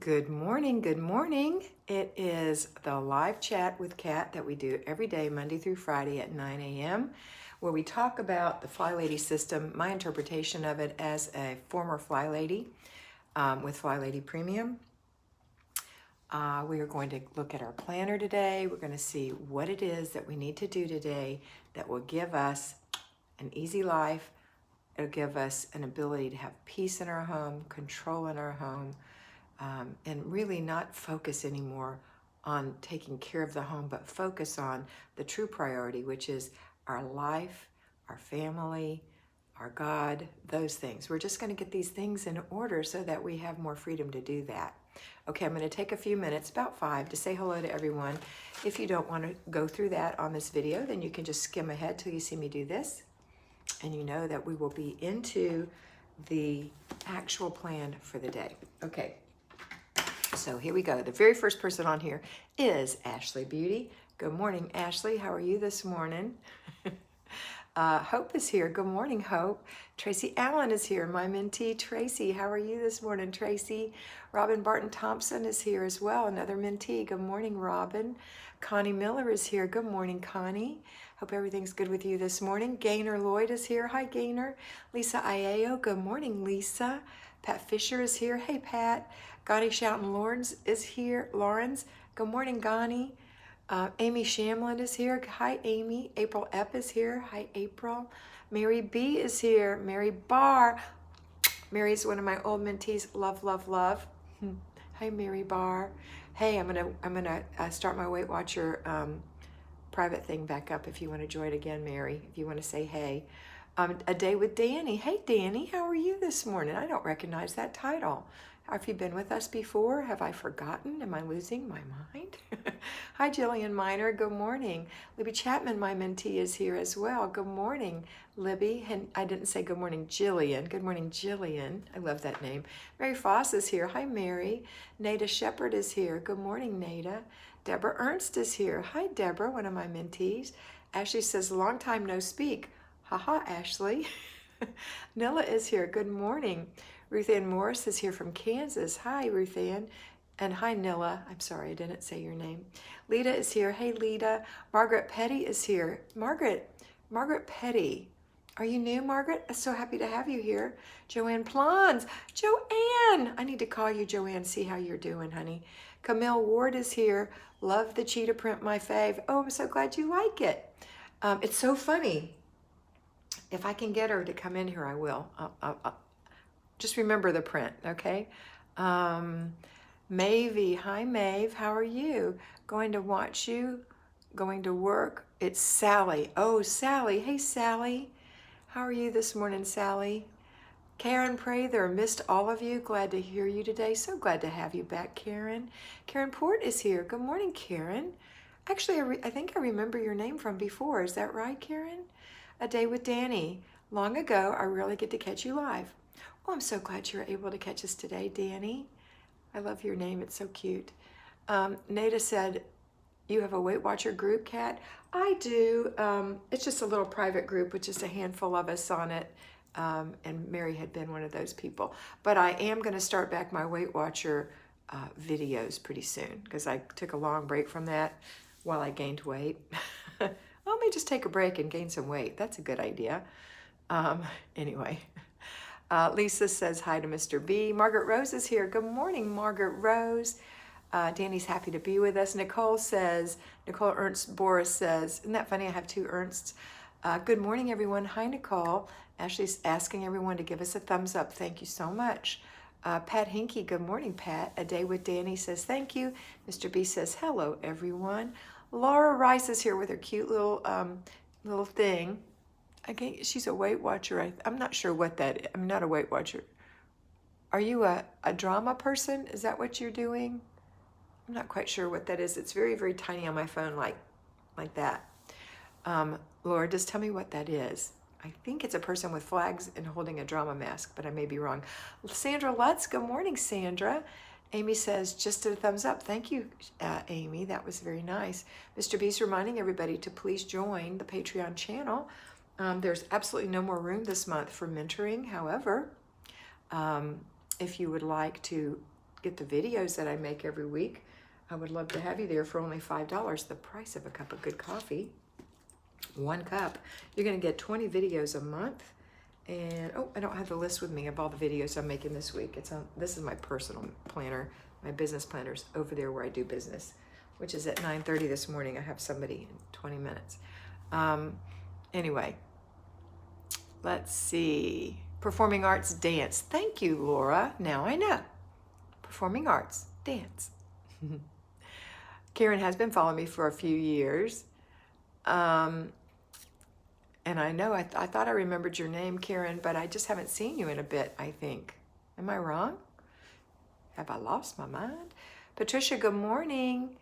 Good morning, good morning. It is the live chat with Kat that we do every day, Monday through Friday at 9 a.m., where we talk about the Flylady system, my interpretation of it as a former Flylady with Flylady Premium. We are going to look at our planner today. We're going to see what it is that we need to do today that will give us an easy life. It'll give us an ability to have peace in our home, control in our home, and really not focus anymore on taking care of the home, but focus on the true priority, which is our life, our family, our God, those things. We're just going to get these things in order so that we have more freedom to do that. Okay, I'm going to take a few minutes, about 5, to say hello to everyone. If you don't want to go through that on this video, then you can just skim ahead till you see me do this. And you know that we will be into the actual plan for the day. Okay. So here we go. The very first person on here is Ashley Beauty. Good morning, Ashley. How are you this morning? Hope is here. Good morning, Hope. Tracy Allen is here. My mentee, Tracy. How are you this morning, Tracy? Robin Barton Thompson is here as well. Another mentee. Good morning, Robin. Connie Miller is here. Good morning, Connie. Hope everything's good with you this morning. Gaynor Lloyd is here. Hi, Gaynor. Lisa Iao. Good morning, Lisa. Pat Fisher is here. Hey, Pat. Gani Shoughton Lawrence is here. Lawrence. Good morning, Gani. Amy Shamlin is here. Hi, Amy. April Epp is here. Hi, April. Mary B is here. Mary Barr. Mary's one of my old mentees. Love, love, love. Hi, Mary Barr. Hey, I'm gonna start my Weight Watcher private thing back up if you want to join again, Mary. If you want to say hey. A Day with Danny. Hey, Danny, how are you this morning? I don't recognize that title. Have you been with us before? Have I forgotten? Am I losing my mind? Hi, Jillian Miner. Good morning. Libby Chapman, my mentee, is here as well. Good morning, Libby. And I didn't say good morning, Jillian. Good morning, Jillian. I love that name. Mary Foss is here. Hi, Mary. Nada Shepherd is here. Good morning, Nada. Deborah Ernst is here. Hi, Deborah, one of my mentees. Ashley says, long time no speak. Haha, Ashley. Nilla is here. Good morning. Ruth Ann Morris is here from Kansas. Hi, Ruth Ann. And hi, Nilla. I'm sorry, I didn't say your name. Lita is here. Hey, Lita. Margaret Petty is here. Margaret Petty. Are you new, Margaret? I'm so happy to have you here. Joanne Plons. Joanne! I need to call you, Joanne, see how you're doing, honey. Camille Ward is here. Love the cheetah print, my fave. Oh, I'm so glad you like it. It's so funny. If I can get her to come in here, I will. Just remember the print, okay? Mavie, hi Maeve, how are you? Going to watch you, going to work. It's Sally. Oh, Sally, hey Sally. How are you this morning, Sally? Karen Prather, missed all of you. Glad to hear you today. So glad to have you back, Karen. Karen Port is here. Good morning, Karen. Actually, I think I remember your name from before. Is that right, Karen? A Day with Danny. Long ago, I rarely get to catch you live. Oh, I'm so glad you're able to catch us today, Danny. I love your name. It's so cute. Nada said, you have a Weight Watcher group, Kat? I do. It's just a little private group with just a handful of us on it. And Mary had been one of those people. But I am going to start back my Weight Watcher videos pretty soon because I took a long break from that while I gained weight. Well, let me just take a break and gain some weight. That's a good idea. Anyway, Lisa says hi to Mr. B. Margaret Rose is here. Good morning, Margaret Rose. Danny's happy to be with us. Nicole Ernst Boris says, isn't that funny? I have two Ernsts. Good morning, everyone. Hi, Nicole. Ashley's asking everyone to give us a thumbs up. Thank you so much. Pat Hinky, good morning, Pat. A Day with Danny says thank you. Mr. B says hello, everyone. Laura Rice is here with her cute little thing. Again, she's a Weight Watcher. I'm not sure what that is. I'm not a Weight Watcher. Are you a drama person? Is that what you're doing? I'm not quite sure what that is. It's very, very tiny on my phone, like that. Laura, just tell me what that is. I think it's a person with flags and holding a drama mask, but I may be wrong. Sandra Lutz, good morning, Sandra. Amy says, just a thumbs up. Thank you, Amy. That was very nice. Mr. B's reminding everybody to please join the Patreon channel. There's absolutely no more room this month for mentoring. However, if you would like to get the videos that I make every week, I would love to have you there for only $5, the price of a cup of good coffee. 1 cup. You're going to get 20 videos a month. And, oh, I don't have the list with me of all the videos I'm making this week. This is my personal planner. My business planner's over there where I do business, which is at 9:30 this morning. I have somebody in 20 minutes. Anyway, let's see. Performing arts, dance. Thank you, Laura. Now I know. Performing arts, dance. Karen has been following me for a few years. And I know, I thought I remembered your name, Karen, but I just haven't seen you in a bit, I think. Am I wrong? Have I lost my mind? Patricia, good morning.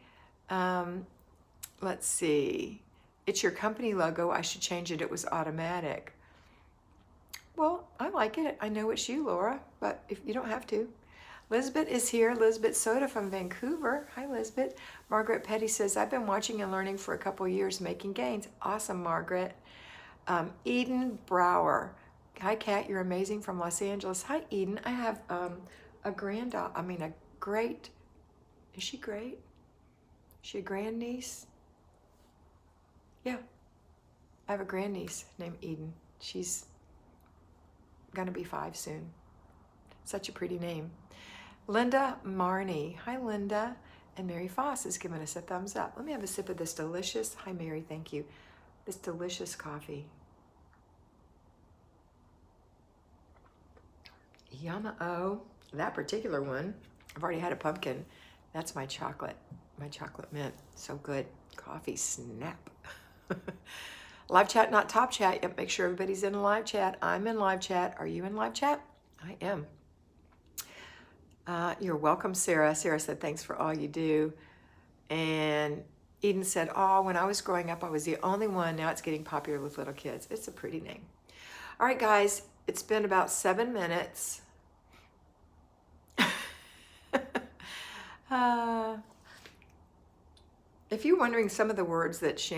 Let's see. It's your company logo. I should change it. It was automatic. Well, I like it. I know it's you, Laura, but if you don't have to. Lisbeth is here. Lisbeth Soda from Vancouver. Hi, Lisbeth. Margaret Petty says, I've been watching and learning for a couple years, making gains. Awesome, Margaret. Eden Brower. Hi, Kat. You're amazing from Los Angeles. Hi, Eden. I have a great, is she great? Is she a grandniece? Yeah. I have a grandniece named Eden. She's gonna be 5 soon. Such a pretty name. Linda Marnie. Hi, Linda. And Mary Foss has given us a thumbs up. Let me have a sip of this delicious, hi, Mary, thank you. This delicious coffee. Yum-o. That particular one, I've already had a pumpkin. That's my chocolate mint. So good. Coffee snap. Live chat, not top chat. Yep, make sure everybody's in live chat. I'm in live chat. Are you in live chat? I am. You're welcome, Sarah. Sarah said, thanks for all you do. And Eden said, oh, when I was growing up, I was the only one. Now it's getting popular with little kids. It's a pretty name. All right, guys, it's been about 7 minutes. If you're wondering some of the words that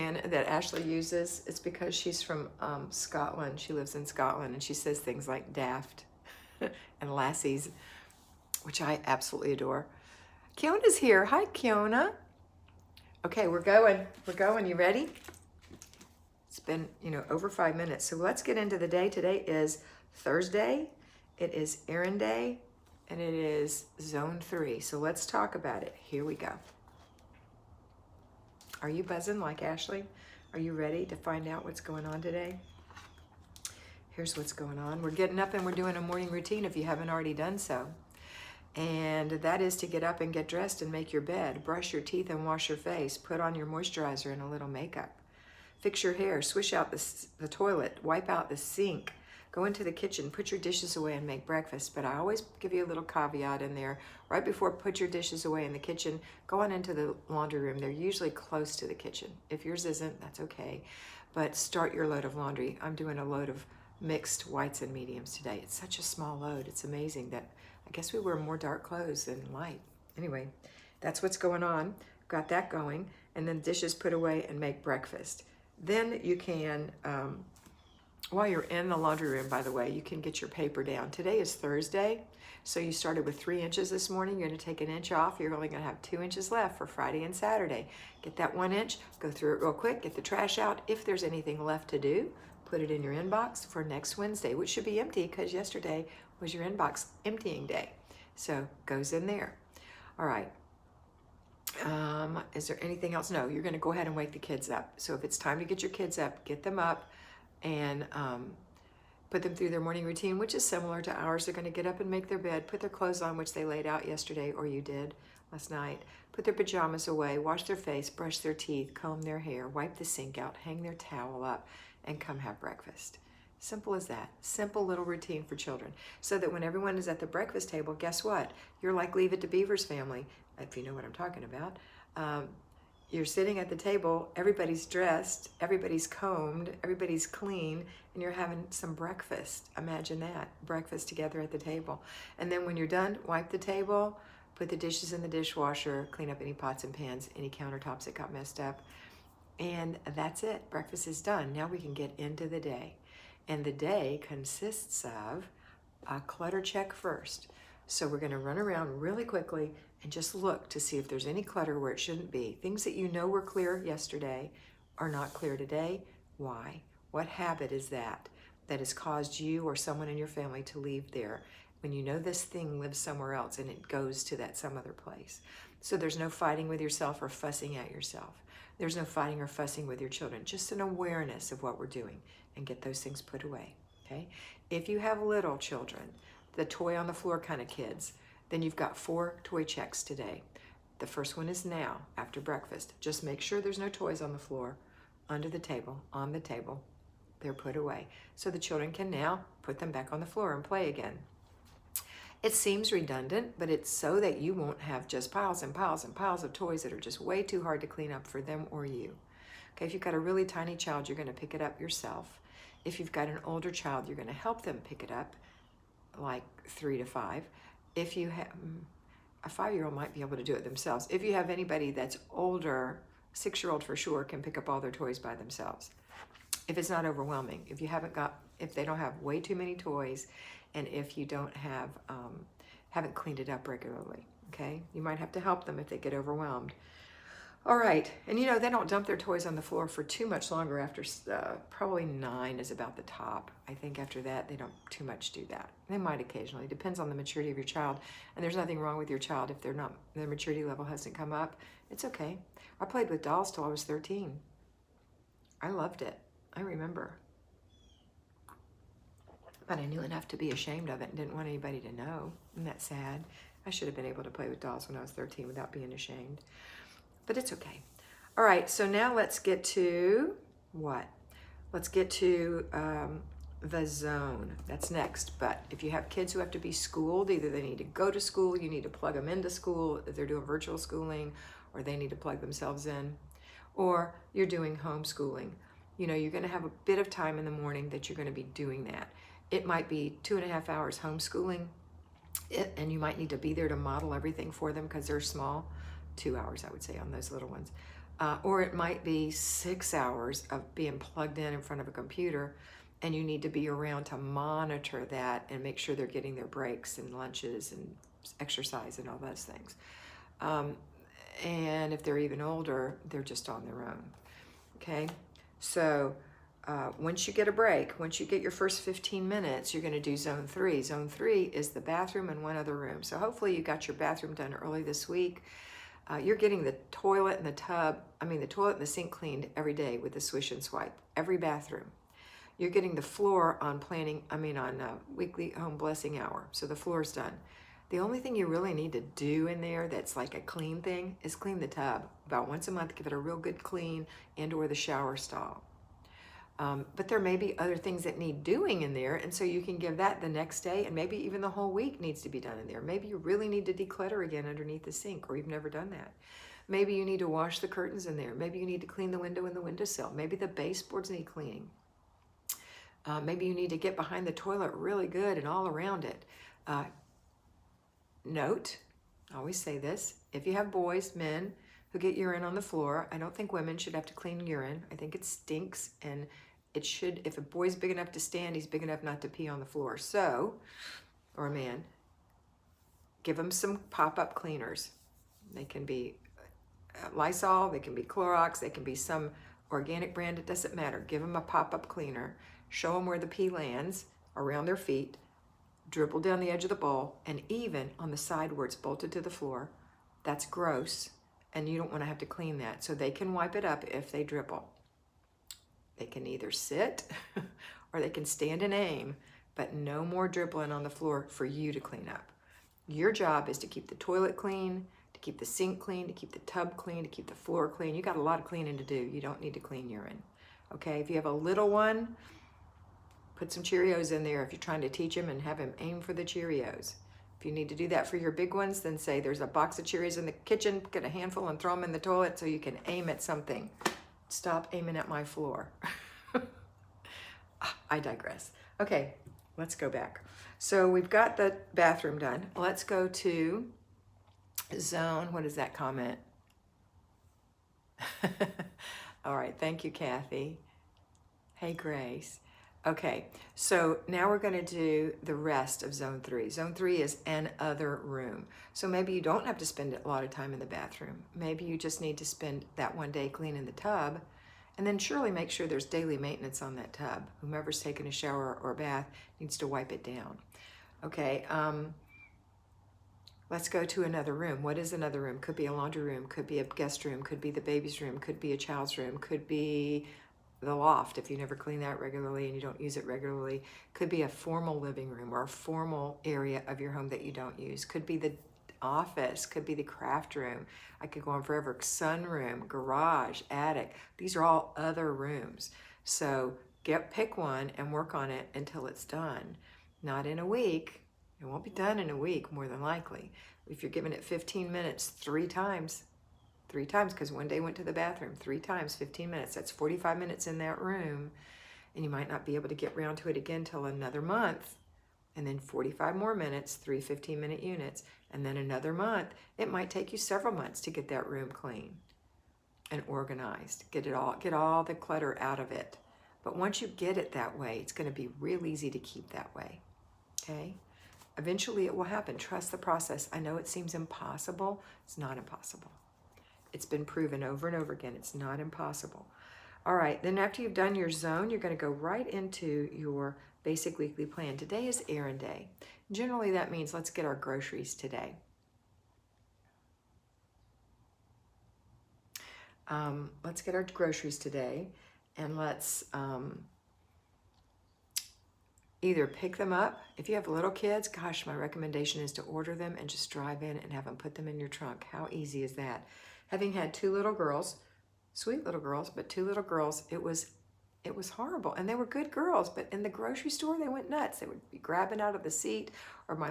Ashley uses, it's because she's from Scotland. She lives in Scotland, and she says things like daft and lassies, which I absolutely adore. Kiona's here. Hi, Kiona. Okay, we're going. You ready? It's been, over 5 minutes. So let's get into the day. Today is Thursday. It is Errand Day, and it is Zone 3. So let's talk about it. Here we go. Are you buzzing like Ashley? Are you ready to find out what's going on today? Here's what's going on. We're getting up and we're doing a morning routine if you haven't already done so. And that is to get up and get dressed and make your bed, brush your teeth and wash your face, put on your moisturizer and a little makeup. Fix your hair, swish out the toilet, wipe out the sink, go into the kitchen, put your dishes away and make breakfast. But I always give you a little caveat in there. Right before put your dishes away in the kitchen, go on into the laundry room. They're usually close to the kitchen. If yours isn't, that's okay. But start your load of laundry. I'm doing a load of mixed whites and mediums today. It's such a small load. It's amazing that I guess we wear more dark clothes than light. Anyway, that's what's going on. Got that going. And then dishes put away and make breakfast. Then you can, while you're in the laundry room, by the way, you can get your paper down. Today is Thursday, so you started with 3 inches this morning. You're going to take an inch off. You're only going to have 2 inches left for Friday and Saturday. Get that 1 inch, go through it real quick, get the trash out. If there's anything left to do, put it in your inbox for next Wednesday, which should be empty because yesterday was your inbox emptying day. So goes in there. All right. Is there anything else? No, you're going to go ahead and wake the kids up. So if it's time to get your kids up, get them up and put them through their morning routine, which is similar to ours. They're going to get up and make their bed, put their clothes on, which they laid out yesterday, or you did last night, put their pajamas away, wash their face, brush their teeth, comb their hair, wipe the sink out, hang their towel up, and come have breakfast. Simple as that. Simple little routine for children. So that when everyone is at the breakfast table, guess what? You're like Leave It to Beaver's family, if you know what I'm talking about. You're sitting at the table, everybody's dressed, everybody's combed, everybody's clean, and you're having some breakfast. Imagine that, breakfast together at the table. And then when you're done, wipe the table, put the dishes in the dishwasher, clean up any pots and pans, any countertops that got messed up, and that's it. Breakfast is done. Now we can get into the day. And the day consists of a clutter check first. So we're going to run around really quickly and just look to see if there's any clutter where it shouldn't be. Things that you know were clear yesterday are not clear today. Why? What habit is that has caused you or someone in your family to leave there when you know this thing lives somewhere else and it goes to that some other place? So there's no fighting with yourself or fussing at yourself. There's no fighting or fussing with your children, just an awareness of what we're doing and get those things put away, okay? If you have little children, the toy on the floor kind of kids, then you've got 4 toy checks today. The first one is now, after breakfast. Just make sure there's no toys on the floor, under the table, on the table. They're put away. So the children can now put them back on the floor and play again. It seems redundant, but it's so that you won't have just piles and piles and piles of toys that are just way too hard to clean up for them or you. Okay, if you've got a really tiny child, you're going to pick it up yourself. If you've got an older child, you're going to help them pick it up, like 3 to 5. If you have a 5-year-old might be able to do it themselves. If you have anybody that's older, 6-year-old for sure can pick up all their toys by themselves. If it's not overwhelming, if they don't have way too many toys, and if you don't have, haven't cleaned it up regularly, okay? You might have to help them if they get overwhelmed. All right, and you know, they don't dump their toys on the floor for too much longer after, probably 9 is about the top. I think after that, they don't too much do that. They might occasionally, depends on the maturity of your child. And there's nothing wrong with your child if their maturity level hasn't come up. It's okay. I played with dolls till I was 13. I loved it, I remember. But I knew enough to be ashamed of it and didn't want anybody to know. Isn't that sad? I should have been able to play with dolls when I was 13 without being ashamed. But it's okay. All right, so now let's get to what? Let's get to the zone. That's next. But if you have kids who have to be schooled, either they need to go to school, you need to plug them into school if they're doing virtual schooling, or they need to plug themselves in, or you're doing homeschooling. You know, you're going to have a bit of time in the morning that you're going to be doing that. It might be 2.5 hours homeschooling, and you might need to be there to model everything for them because they're small. 2 hours, I would say, on those little ones. Or it might be 6 hours of being plugged in front of a computer, and you need to be around to monitor that and make sure they're getting their breaks and lunches and exercise and all those things. And if they're even older, they're just on their own. Okay, so once you get a break, once you get your first 15 minutes, you're going to do zone 3. Zone 3 is the bathroom and one other room. So hopefully you got your bathroom done early this week. You're getting the toilet and the toilet and the sink cleaned every day with the swish and swipe, every bathroom. You're getting the floor on weekly home blessing hour. So the floor's done. The only thing you really need to do in there that's like a clean thing is clean the tub. About once a month, give it a real good clean, and or the shower stall. But there may be other things that need doing in there, and so you can give that the next day, and maybe even the whole week needs to be done in there. Maybe you really need to declutter again underneath the sink, or you've never done that. Maybe you need to wash the curtains in there. Maybe you need to clean the window and the windowsill. Maybe the baseboards need cleaning. Maybe you need to get behind the toilet really good and all around it. Note, I always say this, if you have boys, men, who get urine on the floor, I don't think women should have to clean urine. I think it stinks, and it should, if a boy's big enough to stand, he's big enough not to pee on the floor. So, or a man, give them some pop-up cleaners. They can be Lysol, they can be Clorox, they can be some organic brand, it doesn't matter. Give them a pop-up cleaner. Show them where the pee lands, around their feet, dribble down the edge of the bowl, and even on the side where it's bolted to the floor. That's gross, and you don't want to have to clean that. So they can wipe it up if they dribble. They can either sit or they can stand and aim, but no more dribbling on the floor for you to clean up. Your job is to keep the toilet clean, to keep the sink clean, to keep the tub clean, to keep the floor clean. You got a lot of cleaning to do. You don't need to clean urine. Okay, if you have a little one, put some Cheerios in there if you're trying to teach him and have him aim for the Cheerios. If you need to do that for your big ones, then say there's a box of Cheerios in the kitchen, get a handful and throw them in the toilet so you can aim at something. Stop aiming at my floor. I digress. Okay, let's go back. So we've got the bathroom done. Let's go to zone. What is that comment? All right, thank you, Kathy. Hey, Grace. Okay, so now we're going to do the rest of zone 3. Zone 3 is an other room. So maybe you don't have to spend a lot of time in the bathroom. Maybe you just need to spend that one day cleaning the tub, and then surely make sure there's daily maintenance on that tub. Whomever's taking a shower or a bath needs to wipe it down. Okay, let's go to another room. What is another room? Could be a laundry room, could be a guest room, could be the baby's room, could be a child's room, could be the loft if you never clean that regularly and you don't use it regularly. Could be a formal living room or a formal area of your home that you don't use. Could be the office, could be the craft room. I could go on forever. Sunroom, garage, attic. These are all other rooms. So pick one and work on it until it's done. Not in a week. It won't be done in a week, more than likely. If you're giving it 15 minutes 3 times, because one day went to the bathroom 3 times, 15 minutes. That's 45 minutes in that room, and you might not be able to get around to it again till another month, and then 45 more minutes, 3 15-minute units, and then another month. It might take you several months to get that room clean and organized. Get all the clutter out of it. But once you get it that way, it's going to be real easy to keep that way. Okay? Eventually it will happen. Trust the process. I know it seems impossible. It's not impossible. It's been proven over and over again. It's not impossible. All right, then after you've done your zone, you're going to go right into your basic weekly plan. Today is errand day. Generally, that means let's get our groceries today. Let's get our groceries today, and let's either pick them up. If you have little kids, gosh, my recommendation is to order them and just drive in and have them put them in your trunk. How easy is that? Having had 2 little girls, sweet little girls, but 2 little girls, it was horrible. And they were good girls, but in the grocery store, they went nuts. They would be grabbing out of the seat, or my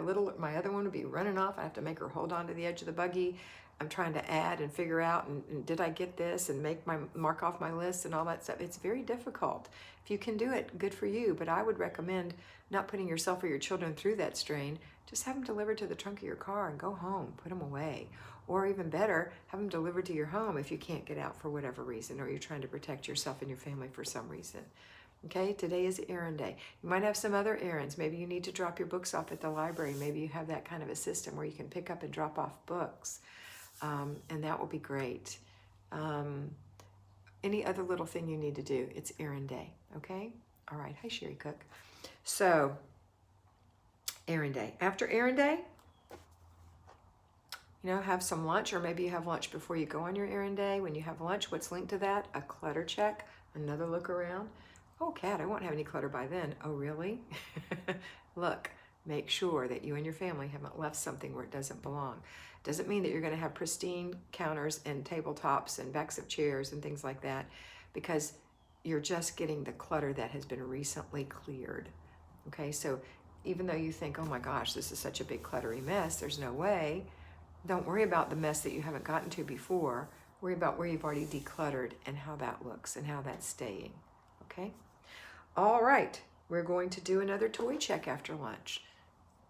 other one would be running off. I have to make her hold on to the edge of the buggy. I'm trying to add and figure out, and did I get this, and mark off my list and all that stuff. It's very difficult. If you can do it, good for you, but I would recommend not putting yourself or your children through that strain. Just have them delivered to the trunk of your car and go home, put them away. Or even better, have them delivered to your home if you can't get out for whatever reason, or you're trying to protect yourself and your family for some reason. Okay, today is errand day. You might have some other errands. Maybe you need to drop your books off at the library. Maybe you have that kind of a system where you can pick up and drop off books. And that will be great. Any other little thing you need to do, it's errand day, okay? All right, hi Sherry Cook. So, errand day. After errand day, have some lunch, or maybe you have lunch before you go on your errand day. When you have lunch, what's linked to that? A clutter check, another look around. Oh, Kat, I won't have any clutter by then. Oh, really? Look, make sure that you and your family haven't left something where it doesn't belong. Doesn't mean that you're going to have pristine counters and tabletops and backs of chairs and things like that, because you're just getting the clutter that has been recently cleared. Okay, so even though you think, oh my gosh, this is such a big cluttery mess, there's no way. Don't worry about the mess that you haven't gotten to before. Worry about where you've already decluttered and how that looks and how that's staying. Okay? All right, we're going to do another toy check after lunch.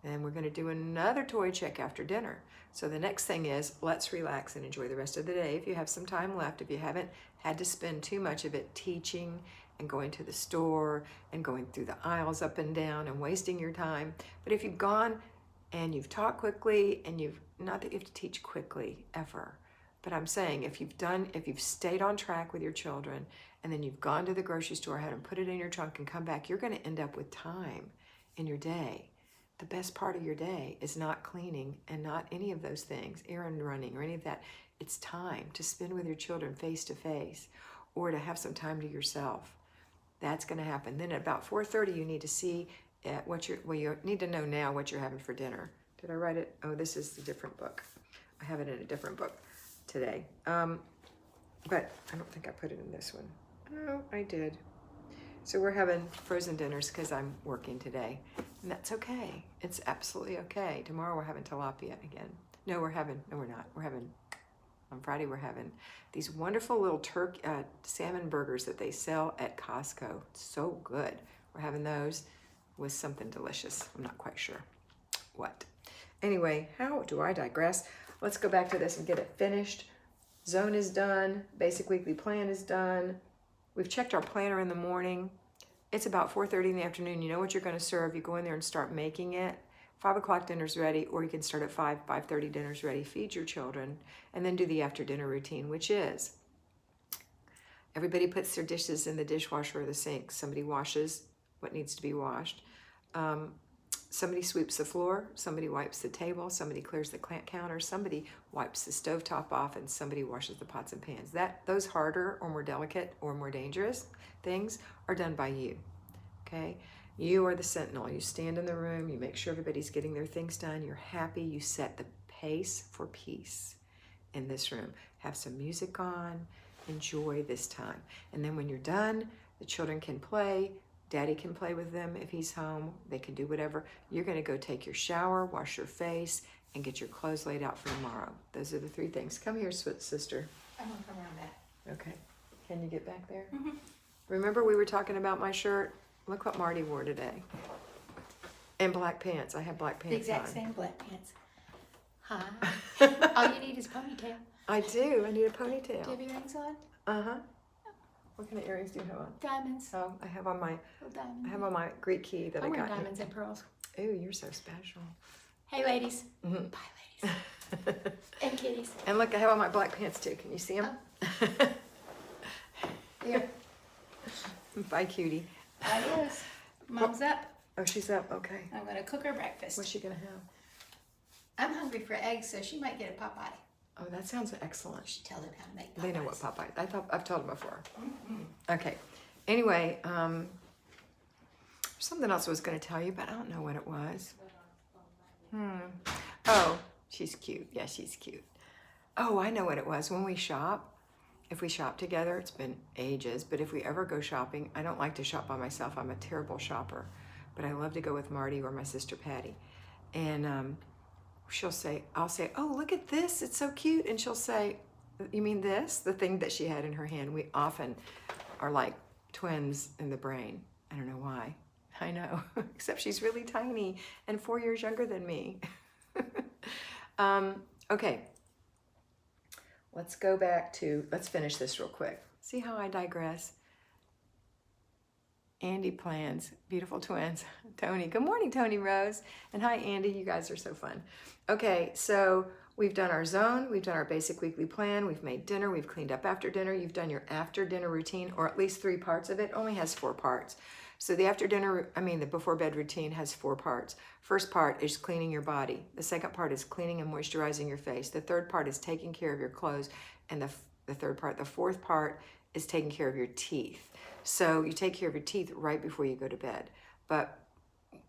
And we're going to do another toy check after dinner. So the next thing is, let's relax and enjoy the rest of the day. If you have some time left, if you haven't had to spend too much of it teaching and going to the store and going through the aisles up and down and wasting your time. But if you've gone and you've taught quickly, and not that you have to teach quickly ever, but I'm saying if you've stayed on track with your children, and then you've gone to the grocery store, had them put it in your trunk and come back, you're going to end up with time in your day. The best part of your day is not cleaning and not any of those things, errand running or any of that. It's time to spend with your children face to face, or to have some time to yourself. That's going to happen. Then at about 4:30, you need to see you need to know now what you're having for dinner. Did I write it? Oh, this is a different book. I have it in a different book today. But I don't think I put it in this one. Oh, I did. So we're having frozen dinners because I'm working today. And that's okay. It's absolutely okay. Tomorrow we're having tilapia again. No, we're not. On Friday we're having these wonderful little salmon burgers that they sell at Costco. So good. We're having those with something delicious. I'm not quite sure what. Anyway, how do I digress? Let's go back to this and get it finished. Zone is done. Basic weekly plan is done. We've checked our planner in the morning. it's about 4:30 in the afternoon. You know what you're going to serve. You go in there and start making it. 5 o'clock dinner's ready, or you can start at 5:30 dinner's ready. Feed your children, and then do the after dinner routine, which is everybody puts their dishes in the dishwasher or the sink. Somebody washes what needs to be washed. Somebody sweeps the floor, somebody wipes the table, somebody clears the counter, somebody wipes the stovetop off, and somebody washes the pots and pans. Those harder or more delicate or more dangerous things are done by you, okay? You are the sentinel. You stand in the room, you make sure everybody's getting their things done, you're happy, you set the pace for peace in this room. Have some music on, enjoy this time. And then when you're done, the children can play, Daddy can play with them if he's home. They can do whatever. You're going to go take your shower, wash your face, and get your clothes laid out for tomorrow. Those are the 3 things. Come here, sister. I'm going to come around back. Okay. Can you get back there? Mm-hmm. Remember we were talking about my shirt? Look what Marty wore today. And black pants. I have black pants The exact on. same black pants. Hi. All you need is a ponytail. I do. I need a ponytail. Do you have earrings on? Uh-huh. What kind of earrings do you have on? Diamonds. Oh, I have on my Little diamonds. I have on my Greek key that I I'm got. wearing diamonds and pearls. Ooh, you're so special. Hey, ladies. Mm-hmm. Bye, ladies. And kitties. And look, I have on my black pants too. Can you see them? Here. Bye, cutie. Adios. Mom's up. Oh, she's up. Okay. I'm going to cook her breakfast. What's she gonna have? I'm hungry for eggs, so she might get a Popeye. Oh, that sounds excellent. You should tell them how to make Popeyes. They know what Popeye. I've told them before. Mm-hmm. Okay. Anyway, there's something else I was going to tell you, but I don't know what it was. Oh, she's cute. Yeah, she's cute. Oh, I know what it was. When we shop, if we shop together, it's been ages, but if we ever go shopping, I don't like to shop by myself. I'm a terrible shopper, but I love to go with Marty or my sister Patty. And I'll say, oh, look at this. It's so cute. And she'll say, you mean this? The thing that she had in her hand. We often are like twins in the brain. I don't know why. I know, except she's really tiny and 4 years younger than me. Okay, let's finish this real quick. See how I digress? Andy plans, beautiful twins. Tony, good morning, Tony Rose. And hi, Andy, you guys are so fun. Okay, so we've done our zone, we've done our basic weekly plan, we've made dinner, we've cleaned up after dinner, you've done your after dinner routine, or at least 3 parts of it. Only has 4 parts. So the before bed routine has 4 parts. First part is cleaning your body. The second part is cleaning and moisturizing your face. The third part is taking care of your clothes. And the fourth part is taking care of your teeth. So you take care of your teeth right before you go to bed. But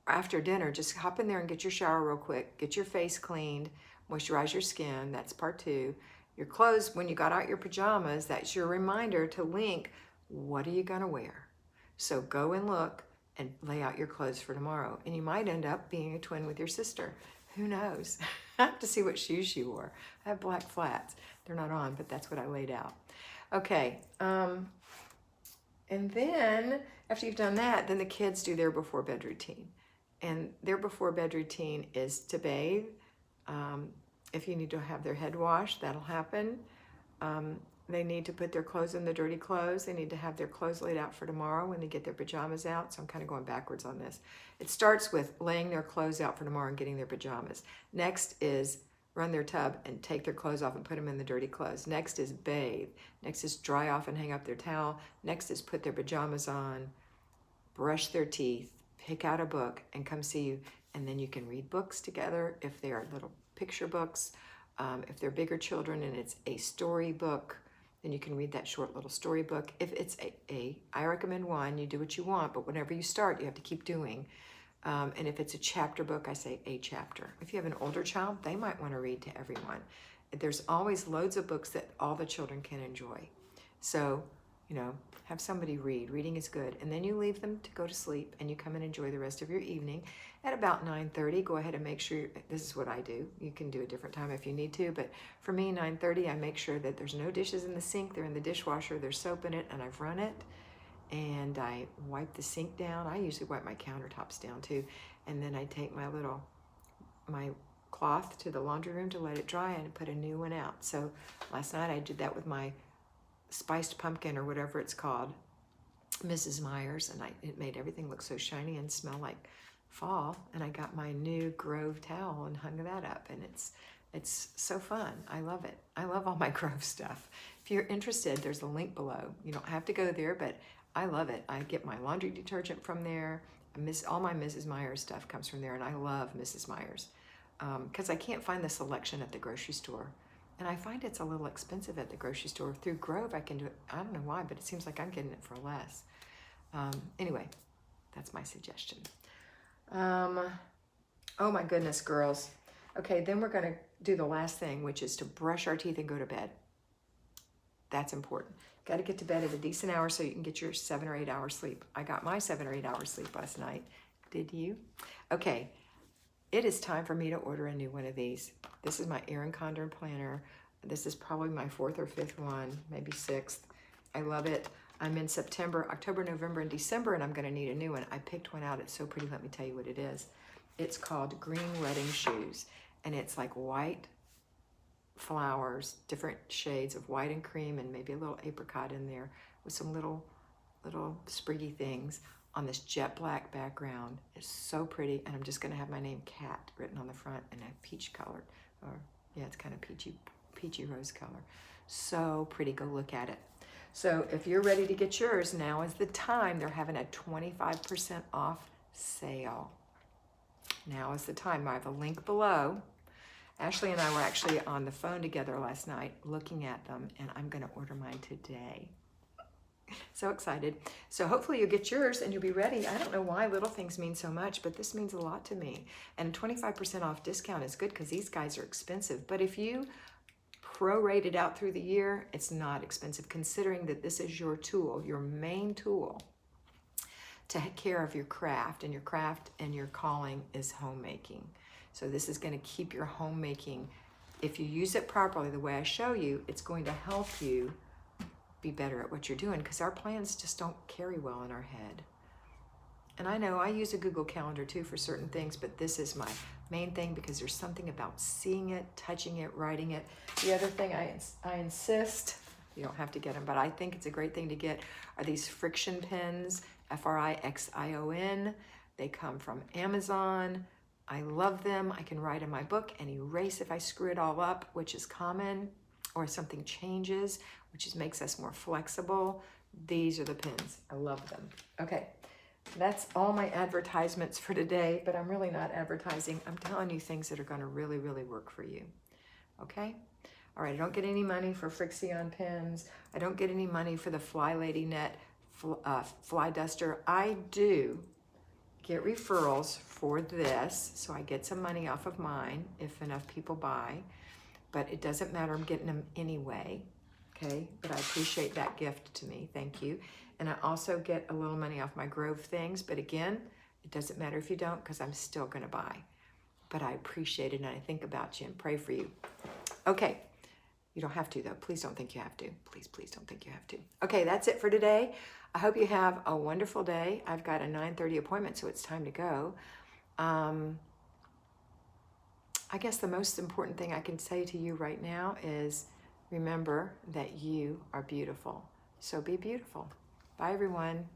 after dinner, just hop in there and get your shower real quick. Get your face cleaned, moisturize your skin. That's part 2. Your clothes, when you got out your pajamas, that's your reminder to link, what are you gonna wear? So go and look and lay out your clothes for tomorrow. And you might end up being a twin with your sister. Who knows? I have to see what shoes she wore. I have black flats. They're not on, but that's what I laid out. Okay. And then after you've done that, then the kids do their before bed routine. And their before bed routine is to bathe. If you need to have their head washed, that'll happen. They need to put their clothes in the dirty clothes. They need to have their clothes laid out for tomorrow when they get their pajamas out. So I'm kind of going backwards on this. It starts with laying their clothes out for tomorrow and getting their pajamas. Next is run their tub and take their clothes off and put them in the dirty clothes. Next is bathe. Next is dry off and hang up their towel. Next is put their pajamas on, brush their teeth, pick out a book, and come see you. And then you can read books together if they are little picture books. If they're bigger children and it's a story book, then you can read that short little storybook. If it's I recommend one, you do what you want, but whenever you start, you have to keep doing. And if it's a chapter book, I say a chapter. If you have an older child, they might want to read to everyone. There's always loads of books that all the children can enjoy. So, have somebody read. Reading is good. And then you leave them to go to sleep and you come and enjoy the rest of your evening. At about 9:30, go ahead and make sure, this is what I do. You can do a different time if you need to, but for me, 9:30, I make sure that there's no dishes in the sink. They're in the dishwasher, there's soap in it, and I've run it. And I wipe the sink down. I usually wipe my countertops down too. And then I take my cloth to the laundry room to let it dry and put a new one out. So last night I did that with my spiced pumpkin or whatever it's called. Mrs. Myers, and it made everything look so shiny and smell like fall. And I got my new Grove towel and hung that up, and it's so fun. I love it. I love all my Grove stuff. If you're interested, there's a link below. You don't have to go there, but I love it. I get my laundry detergent from there. All my Mrs. Myers stuff comes from there, and I love Mrs. Myers because I can't find the selection at the grocery store. And I find it's a little expensive at the grocery store. Through Grove, I can do it. I don't know why, but it seems like I'm getting it for less. Anyway, that's my suggestion. Oh my goodness, girls. Okay, then we're going to do the last thing, which is to brush our teeth and go to bed. That's important. Got to get to bed at a decent hour so you can get your 7 or 8 hours sleep. I got my 7 or 8 hours sleep last night. Did you? Okay, it is time for me to order a new one of these. This is my Errand planner. This is probably my 4th or 5th one, maybe 6th. I love it. I'm in September, October, November, and December, and I'm going to need a new one. I picked one out. It's so pretty. Let me tell you what it is. It's called Green Wedding Shoes, and it's like white flowers, different shades of white and cream, and maybe a little apricot in there with some little spriggy things on this jet black background. It's so pretty, and I'm just going to have my name Kat written on the front in a peach color, or yeah, it's kind of peachy rose color. So pretty. Go look at it. So if you're ready to get yours, now is the time. They're having a 25% off sale. Now is the time. I have a link below. Ashley and I were actually on the phone together last night looking at them, and I'm going to order mine today. So excited. So hopefully you'll get yours and you'll be ready. I don't know why little things mean so much, but this means a lot to me. And 25% off discount is good because these guys are expensive. But if you prorate it out through the year, it's not expensive, considering that this is your tool, your main tool to take care of your craft, and your calling is homemaking. So this is going to keep your homemaking. If you use it properly the way I show you, it's going to help you be better at what you're doing, because our plans just don't carry well in our head. And I know I use a Google Calendar too for certain things, but this is my main thing because there's something about seeing it, touching it, writing it. The other thing I insist, you don't have to get them, but I think it's a great thing to get, are these friction pens, Frixion. They come from Amazon. I love them. I can write in my book and erase if I screw it all up, which is common, or something changes, which makes us more flexible. These are the pens. I love them. Okay, that's all my advertisements for today, but I'm really not advertising. I'm telling you things that are going to really, really work for you. Okay? All right, I don't get any money for Frixion pens. I don't get any money for the Flylady Net fly duster. I do get referrals for this, so I get some money off of mine if enough people buy, but it doesn't matter. I'm getting them anyway, okay? But I appreciate that gift to me. Thank you. And I also get a little money off my Grove things, but again, it doesn't matter if you don't, because I'm still going to buy. But I appreciate it, and I think about you and pray for you. Okay. You don't have to, though. Please don't think you have to. Please, please don't think you have to. Okay, that's it for today. I hope you have a wonderful day. I've got a 9:30 appointment, so it's time to go. I guess the most important thing I can say to you right now is remember that you are beautiful. So be beautiful. Bye, everyone.